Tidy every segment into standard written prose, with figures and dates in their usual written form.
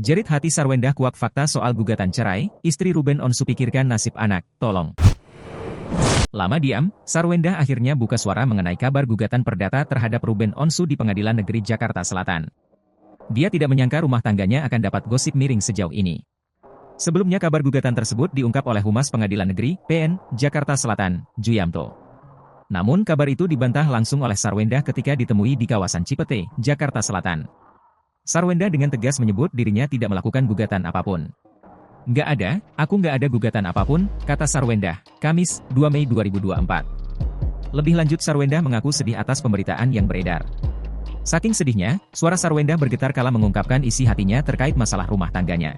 Jerit hati Sarwendah kuak fakta soal gugatan cerai, istri Ruben Onsu pikirkan nasib anak, tolong. Lama diam, Sarwendah akhirnya buka suara mengenai kabar gugatan perdata terhadap Ruben Onsu di Pengadilan Negeri Jakarta Selatan. Dia tidak menyangka rumah tangganya akan dapat gosip miring sejauh ini. Sebelumnya kabar gugatan tersebut diungkap oleh Humas Pengadilan Negeri, PN, Jakarta Selatan, Juyamto. Namun kabar itu dibantah langsung oleh Sarwendah ketika ditemui di kawasan Cipete, Jakarta Selatan. Sarwendah dengan tegas menyebut dirinya tidak melakukan gugatan apapun. "Nggak ada, aku nggak ada gugatan apapun," kata Sarwendah, Kamis, 2 Mei 2024. Lebih lanjut Sarwendah mengaku sedih atas pemberitaan yang beredar. Saking sedihnya, suara Sarwendah bergetar kala mengungkapkan isi hatinya terkait masalah rumah tangganya.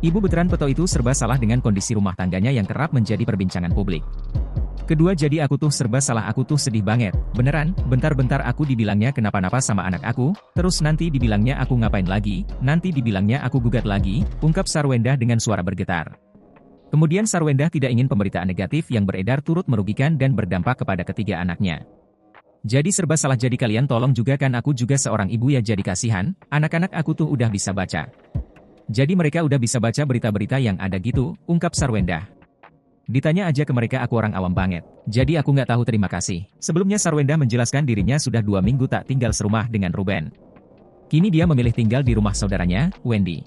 Ibu veteran Peto itu serba salah dengan kondisi rumah tangganya yang kerap menjadi perbincangan publik. "Kedua jadi aku tuh serba salah, aku tuh sedih banget, beneran, bentar-bentar aku dibilangnya kenapa-napa sama anak aku, terus nanti dibilangnya aku ngapain lagi, nanti dibilangnya aku gugat lagi," ungkap Sarwendah dengan suara bergetar. Kemudian Sarwendah tidak ingin pemberitaan negatif yang beredar turut merugikan dan berdampak kepada ketiga anaknya. "Jadi serba salah, jadi kalian tolong juga kan, aku juga seorang ibu ya, jadi kasihan, anak-anak aku tuh udah bisa baca. Jadi mereka udah bisa baca berita-berita yang ada gitu," ungkap Sarwendah. "Ditanya aja ke mereka, aku orang awam banget. Jadi aku nggak tahu, terima kasih." Sebelumnya Sarwendah menjelaskan dirinya sudah 2 minggu tak tinggal serumah dengan Ruben. Kini dia memilih tinggal di rumah saudaranya, Wendy.